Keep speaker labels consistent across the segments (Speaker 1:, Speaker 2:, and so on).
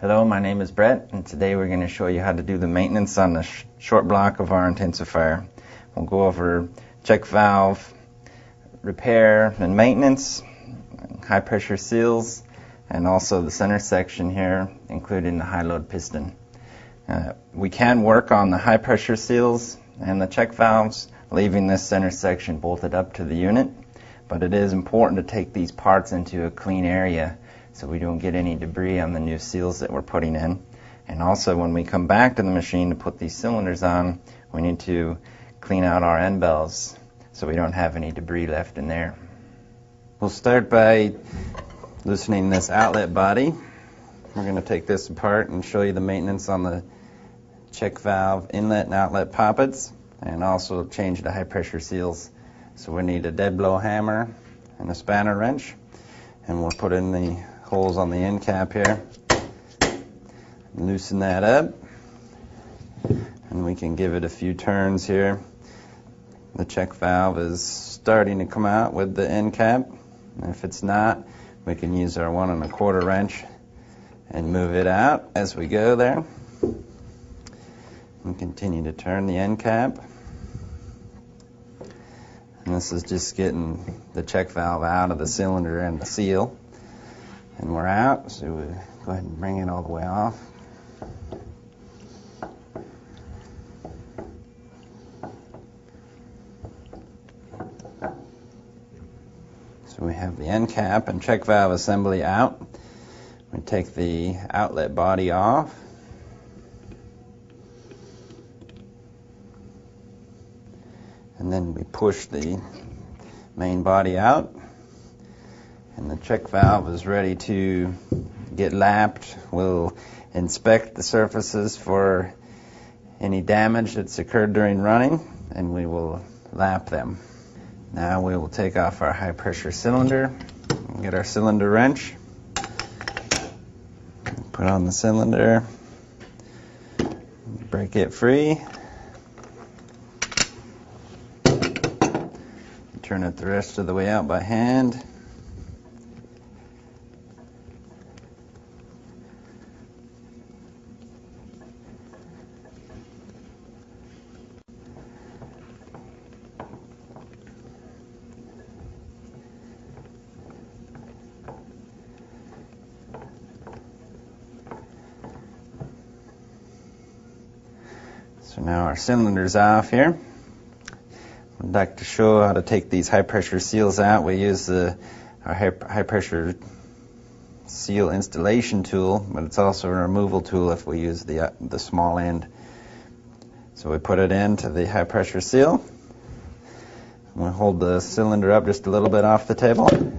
Speaker 1: Hello, my name is Brett, and today we're going to show you how to do the maintenance on the short block of our intensifier. We'll go over check valve repair and maintenance, high pressure seals, and also the center section here, including the high load piston. We can work on the high pressure seals and the check valves, leaving this center section bolted up to the unit, but it is important to take these parts into a clean area so we don't get any debris on the new seals that we're putting in. And also when we come back to the machine to put these cylinders on, we need to clean out our end bells so we don't have any debris left in there. We'll start by loosening this outlet body. We're going to take this apart and show you the maintenance on the check valve inlet and outlet poppets, and also change the high pressure seals. So we need a dead blow hammer and a spanner wrench, and we'll put in the holes on the end cap here, loosen that up, and we can give it a few turns here. The check valve is starting to come out with the end cap, and if it's not, we can use our 1 1/4 wrench and move it out as we go there, and continue to turn the end cap. And this is just getting the check valve out of the cylinder and the seal. And we're out, so we'll go ahead and bring it all the way off. So we have the end cap and check valve assembly out. We take the outlet body off. And then we push the main body out, and the check valve is ready to get lapped. We'll inspect the surfaces for any damage that's occurred during running, and we will lap them. Now we will take off our high pressure cylinder, get our cylinder wrench, put on the cylinder, break it free, turn it the rest of the way out by hand. So now our cylinder's off here. I'd like to show how to take these high pressure seals out. We use our high pressure seal installation tool, but it's also a removal tool if we use the small end. So we put it into the high pressure seal. We hold the cylinder up just a little bit off the table. Hit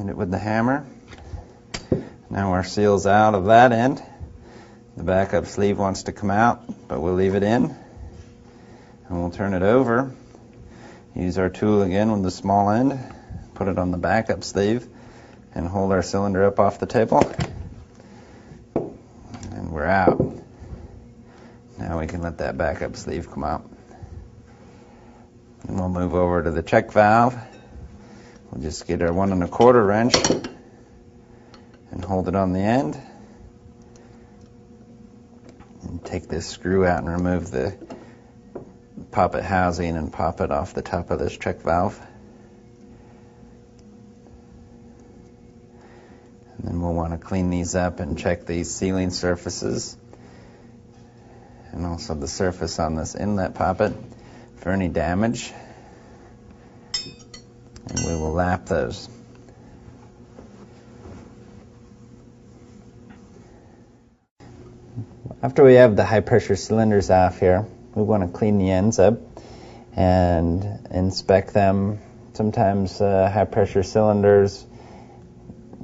Speaker 1: it with the hammer. Now our seal's out of that end. The backup sleeve wants to come out, but we'll leave it in. And we'll turn it over. Use our tool again with the small end. Put it on the backup sleeve and hold our cylinder up off the table. And we're out. Now we can let that backup sleeve come out. And we'll move over to the check valve. We'll just get our 1 1/4 wrench and hold it on the end. And take this screw out and remove the poppet housing and pop it off the top of this check valve. And then we'll want to clean these up and check these sealing surfaces and also the surface on this inlet poppet for any damage. And we will lap those. After we have the high pressure cylinders off here, we want to clean the ends up and inspect them. Sometimes high pressure cylinders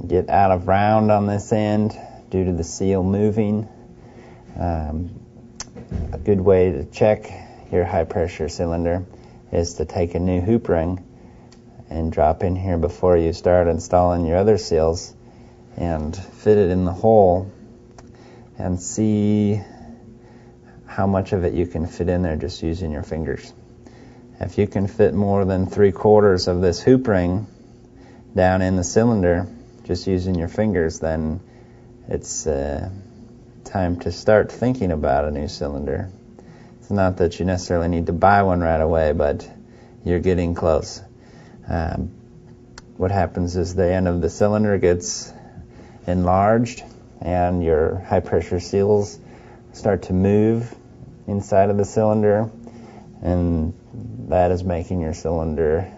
Speaker 1: get out of round on this end due to the seal moving. A good way to check your high pressure cylinder is to take a new hoop ring and drop in here before you start installing your other seals and fit it in the hole and see how much of it you can fit in there just using your fingers. If you can fit more than 3/4 of this hoop ring down in the cylinder just using your fingers, then
Speaker 2: it's time to start thinking about a new cylinder. It's not that you necessarily need to buy one right away, but you're getting close. What happens is the end of the cylinder gets enlarged and your high pressure seals start to move inside of the cylinder, and that is making your cylinder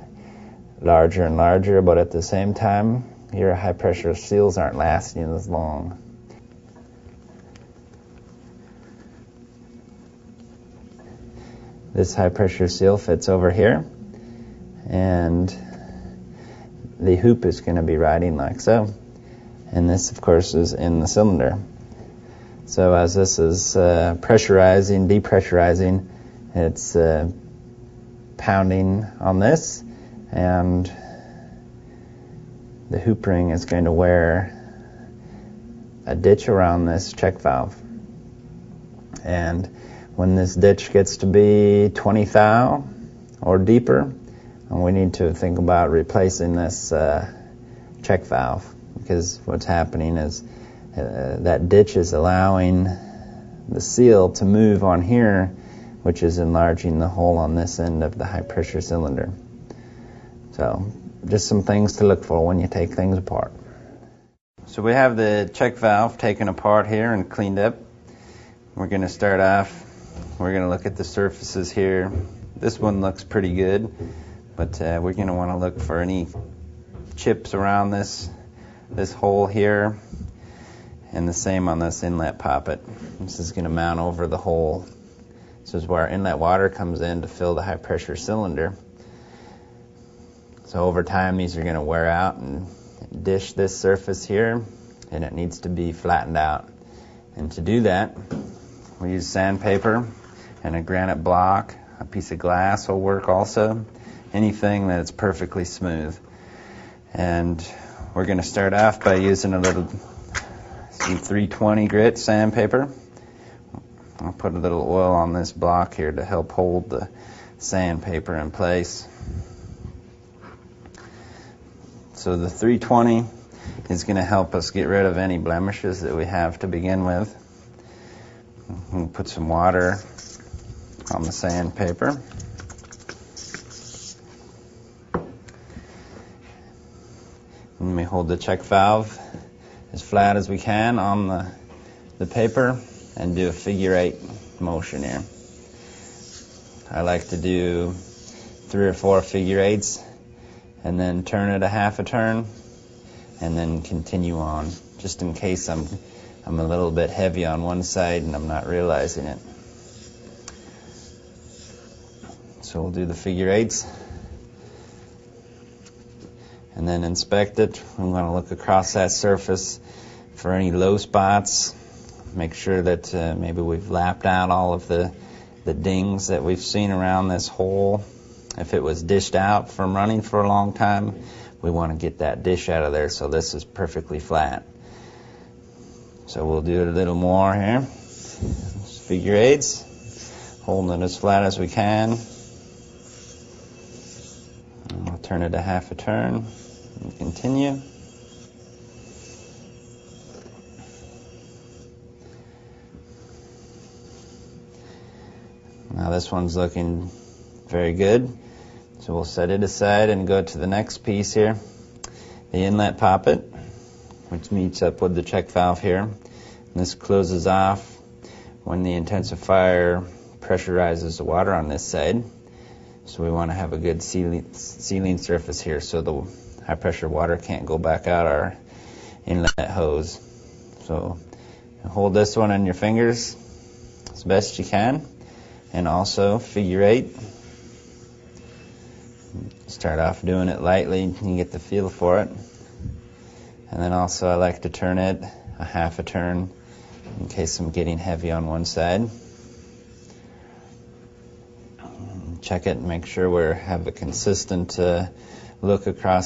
Speaker 2: larger and larger, but at the same time your high pressure seals aren't lasting as long. This high pressure seal fits over here, and the hoop is going to be riding like so, and this of course is in the cylinder. So as this is pressurizing, depressurizing, it's pounding on this, and the hoop ring is going to wear a ditch around this check valve. And when this ditch gets to be 20 thou or deeper, we need to think about replacing this check valve, because what's happening is that ditch is allowing the seal to move on here, which is enlarging the hole on this end of the high pressure cylinder. So just some things to look for when you take things apart. So we have the check valve taken apart here and cleaned up. We're going to start off, we're going to look at the surfaces here. This one looks pretty good, but we're going to want to look for any chips around this hole here, and the same on this inlet poppet. This is going to mount over the hole. This is where inlet water comes in to fill the high pressure cylinder. So over time these are going to wear out and dish this surface here, and it needs to be flattened out. And to do that, we use sandpaper and a granite block. A piece of glass will work also. Anything that's perfectly smooth. And we're going to start off by using a little 320 grit sandpaper. I'll put a little oil on this block here to help hold the sandpaper in place. So the 320 is going to help us get rid of any blemishes that we have to begin with. We'll put some water on the sandpaper. And we hold the check valve as flat as we can on the paper and do a figure 8 motion here. I like to do 3 or 4 figure 8s and then turn it a half a turn and then continue on, just in case I'm a little bit heavy on one side and I'm not realizing it. So we'll do the figure 8s and then inspect it. I'm going to look across that surface for any low spots, make sure that maybe we've lapped out all of the dings that we've seen around this hole. If it was dished out from running for a long time, we want to get that dish out of there so this is perfectly flat. So we'll do it a little more here. Figure 8s, holding it as flat as we can. And we'll turn it a half a turn and continue. Now this one's looking very good, so we'll set it aside and go to the next piece here, the inlet poppet, which meets up with the check valve here. And this closes off when the intensifier pressurizes the water on this side. So we want to have a good sealing surface here so the high pressure water can't go back out our inlet hose. So hold this one in your fingers as best you can, and also figure 8. Start off doing it lightly, you can get the feel for it. And then also I like to turn it a half a turn in case I'm getting heavy on one side. Check it and make sure we have a consistent look across